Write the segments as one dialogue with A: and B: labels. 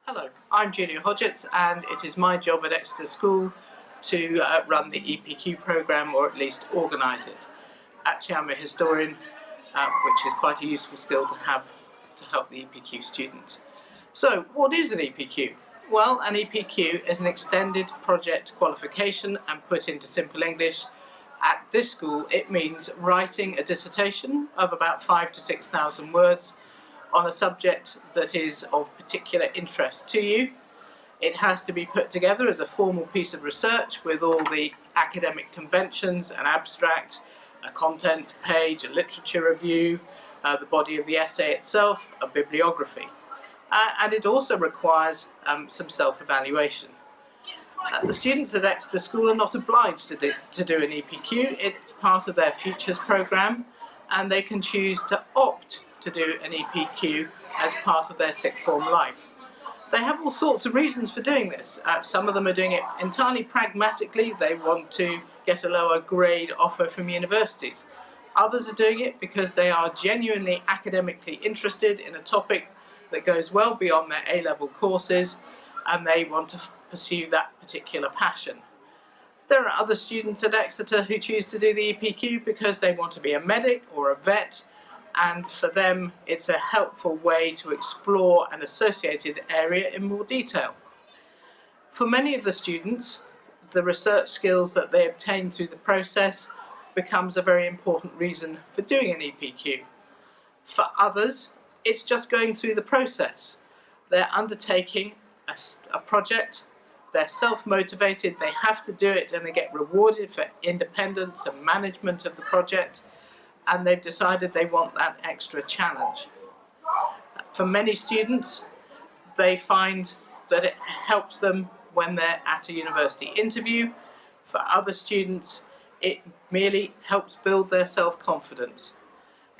A: Hello, I'm Julia Hodgetts, and it is my job at Exeter School to run the EPQ programme, or at least organise it. Actually, I'm a historian, which is quite a useful skill to have to help the EPQ students. So, what is an EPQ? Well, an EPQ is an extended project qualification, and put into simple English, at this school it means writing a dissertation of about 5,000 to 6,000 words on a subject that is of particular interest to you. It has to be put together as a formal piece of research with all the academic conventions, an abstract, a contents page, a literature review, the body of the essay itself, a bibliography. And it also requires some self-evaluation. The students at Exeter School are not obliged to do an EPQ. It's part of their Futures programme, and they can choose to opt to do an EPQ as part of their sixth form life. They have all sorts of reasons for doing this. Some of them are doing it entirely pragmatically. They want to get a lower grade offer from universities. Others are doing it because they are genuinely academically interested in a topic that goes well beyond their A-level courses, and they want to pursue that particular passion. There are other students at Exeter who choose to do the EPQ because they want to be a medic or a vet, and for them it's a helpful way to explore an associated area in more detail. For many of the students, the research skills that they obtain through the process becomes a very important reason for doing an EPQ. For others, it's just going through the process. They're undertaking a project, they're self-motivated, they have to do it, and they get rewarded for independence and management of the project, and they've decided they want that extra challenge. For many students, they find that it helps them when they're at a university interview. For other students, it merely helps build their self-confidence.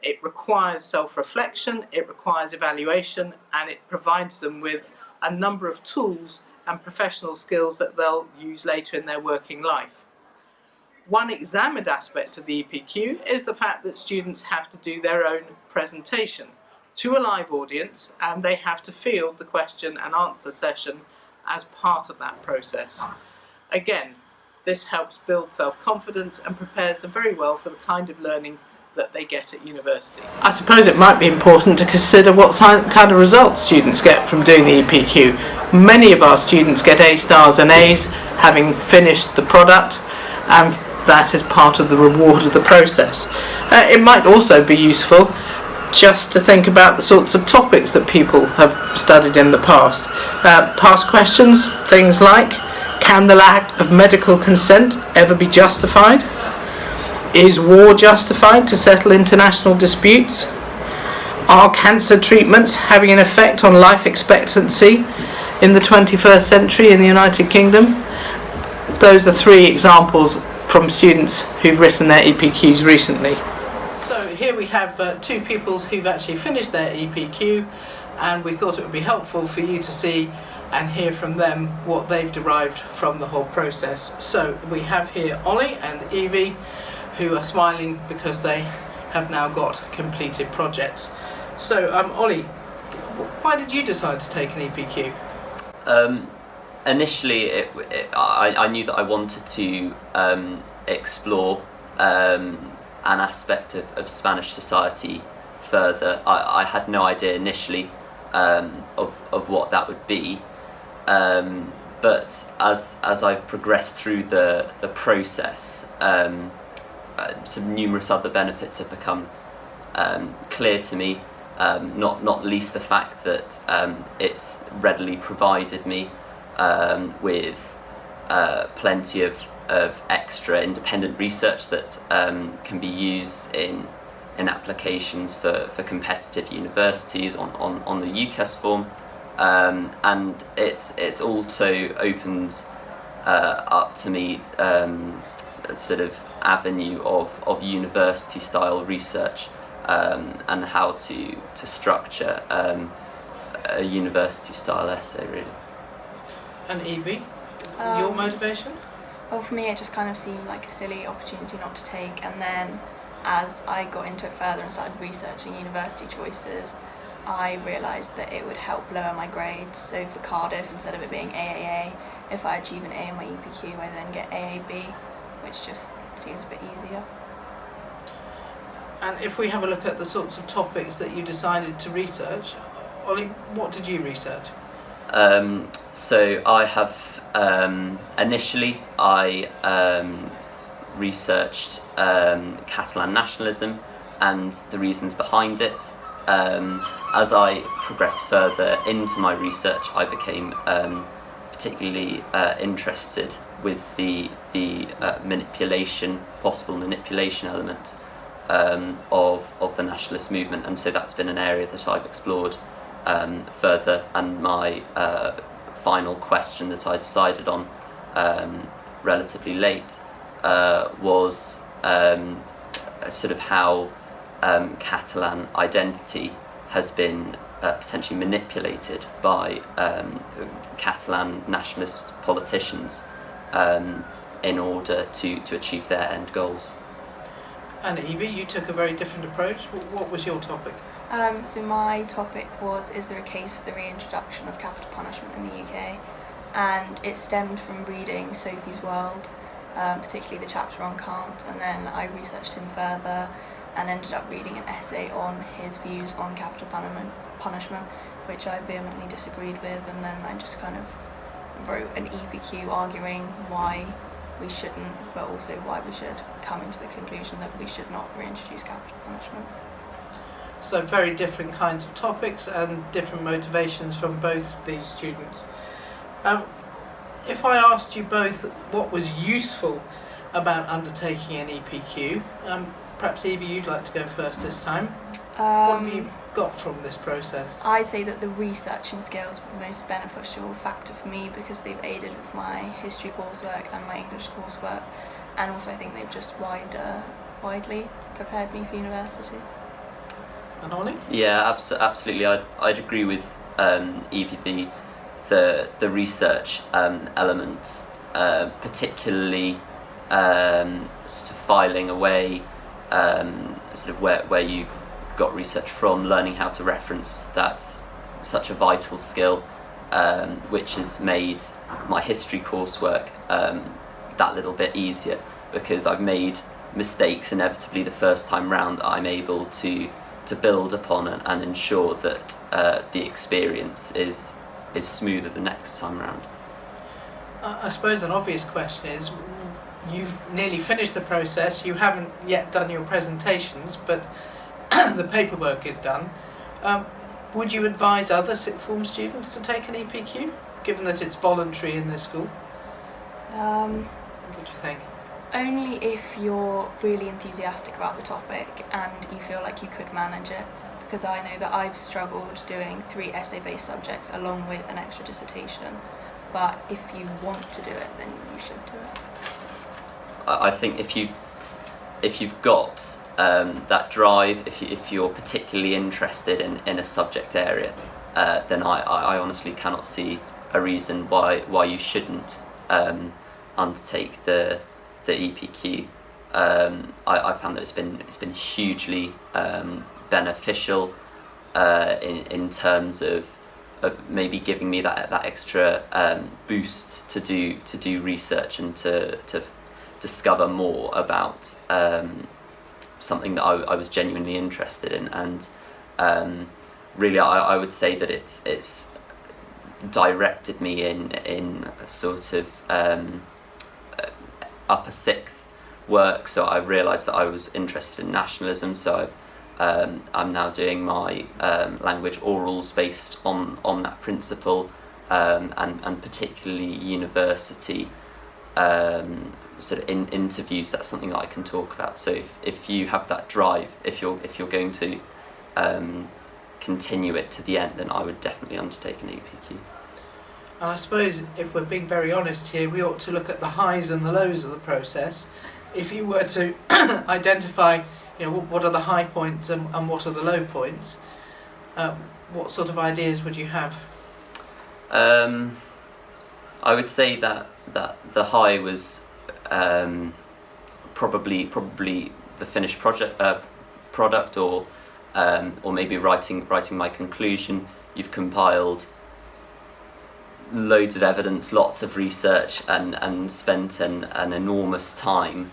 A: It requires self-reflection, it requires evaluation, and it provides them with a number of tools and professional skills that they'll use later in their working life. One examined aspect of the EPQ is the fact that students have to do their own presentation to a live audience, and they have to field the question and answer session as part of that process. Again, this helps build self-confidence and prepares them very well for the kind of learning that they get at university. I suppose it might be important to consider what kind of results students get from doing the EPQ. Many of our students get A stars and A's having finished the product, and that is part of the reward of the process. It might also be useful just to think about the sorts of topics that people have studied in the past. Past questions, things like, can the lack of medical consent ever be justified? Is war justified to settle international disputes? Are cancer treatments having an effect on life expectancy in the 21st century in the United Kingdom? Those are three examples from students who've written their EPQs recently. So here we have two pupils who've actually finished their EPQ, and we thought it would be helpful for you to see and hear from them what they've derived from the whole process. So we have here Ollie and Evie, who are smiling because they have now got completed projects. So Ollie, why did you decide to take an EPQ?
B: Initially, I knew that I wanted to explore an aspect of Spanish society further. I had no idea initially of what that would be, but as I've progressed through the process, some numerous other benefits have become clear to me. Not least the fact that it's readily provided me with plenty of extra independent research that can be used in applications for competitive universities on the UCAS form, and it's also opened up to me a sort of avenue of university style research, and how to structure a university style essay, really.
A: And Evie, your motivation?
C: Well, for me it just kind of seemed like a silly opportunity not to take, and then as I got into it further and started researching university choices, I realised that it would help lower my grades. So for Cardiff, instead of it being AAA, if I achieve an A in my EPQ, I then get AAB, which just seems a bit easier.
A: And if we have a look at the sorts of topics that you decided to research, Ollie, what did you research?
B: So I have, initially I researched Catalan nationalism and the reasons behind it. As I progressed further into my research, I became particularly interested with the possible manipulation element of the nationalist movement, and so that's been an area that I've explored further. And my final question that I decided on relatively late was sort of how Catalan identity has been potentially manipulated by Catalan nationalist politicians in order to achieve their end goals.
A: And Evie, you took a very different approach. What was your topic?
C: So my topic was, is there a case for the reintroduction of capital punishment in the UK? And it stemmed from reading Sophie's World, particularly the chapter on Kant, and then I researched him further and ended up reading an essay on his views on capital punishment, which I vehemently disagreed with, and then I just kind of wrote an EPQ arguing why we shouldn't, but also why we should, coming to the conclusion that we should not reintroduce capital punishment.
A: So very different kinds of topics and different motivations from both these students. If I asked you both what was useful about undertaking an EPQ, perhaps Evie, you'd like to go first this time. What have you got from this process?
C: I'd say that the researching skills were the most beneficial factor for me because they've aided with my history coursework and my English coursework, and also I think they've just widely prepared me for university.
A: And Ollie?
B: Yeah, absolutely. I'd agree with Evie. The research element, particularly sort of filing away sort of where you've got research from, learning how to reference, that's such a vital skill, which has made my history coursework that little bit easier, because I've made mistakes inevitably the first time round that I'm able to build upon and ensure that the experience is smoother the next time round.
A: I suppose an obvious question is, you've nearly finished the process, you haven't yet done your presentations, but the paperwork is done. Would you advise other sixth form students to take an EPQ, given that it's voluntary in this school? What do you think?
C: Only if you're really enthusiastic about the topic and you feel like you could manage it, because I know that I've struggled doing 3 essay-based subjects along with an extra dissertation, but if you want to do it, then you should do it.
B: I think if you've got that drive, if you're particularly interested in a subject area, then I honestly cannot see a reason why you shouldn't undertake the EPQ. I found that it's been hugely beneficial in terms of maybe giving me that extra boost to do research and to discover more about something that I was genuinely interested in, and really I would say that it's directed me in a sort of upper sixth work. So I realised that I was interested in nationalism, so I'm now doing my language orals based on that principle, and particularly university sort of in interviews. That's something that I can talk about. So if you have that drive, if you're going to continue it to the end, then I would definitely undertake an EPQ.
A: And I suppose if we're being very honest here, we ought to look at the highs and the lows of the process. If you were to identify, what are the high points and what are the low points, what sort of ideas would you have?
B: I would say that the high was probably the finished product, or or maybe writing my conclusion, you've compiled loads of evidence, lots of research, and spent an enormous time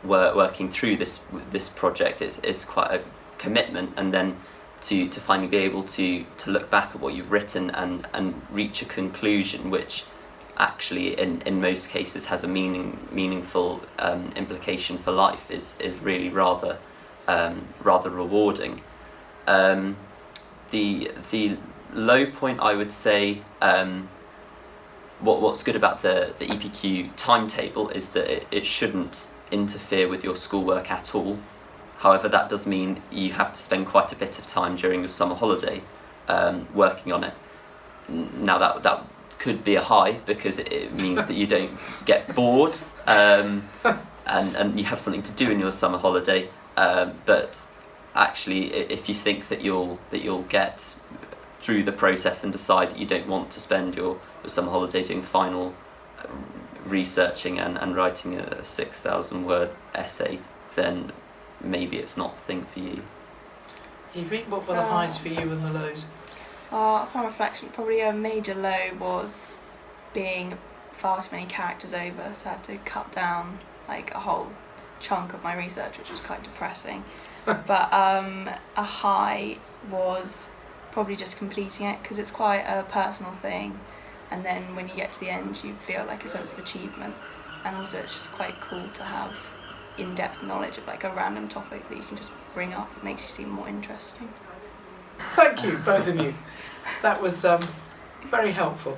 B: working through this project. It's quite a commitment, and then to finally be able to look back at what you've written and reach a conclusion which actually in most cases has a meaningful implication for life is really rather rewarding. The low point, I would say, what's good about the EPQ timetable is that it shouldn't interfere with your schoolwork at all. However, that does mean you have to spend quite a bit of time during your summer holiday working on it. Now that could be a high, because it means that you don't get bored and you have something to do in your summer holiday. But actually, if you think that you'll get through the process and decide that you don't want to spend your summer holiday doing final researching and writing a 6,000 word essay, then maybe it's not the thing for you.
A: Evie, what were the highs for you and the lows?
C: Upon reflection, probably a major low was being far too many characters over, so I had to cut down like a whole chunk of my research, which was quite depressing. But a high was probably just completing it, because it's quite a personal thing, and then when you get to the end you feel like a sense of achievement, and also it's just quite cool to have in-depth knowledge of like a random topic that you can just bring up. It makes you seem more interesting.
A: Thank you, both of you. That was very helpful.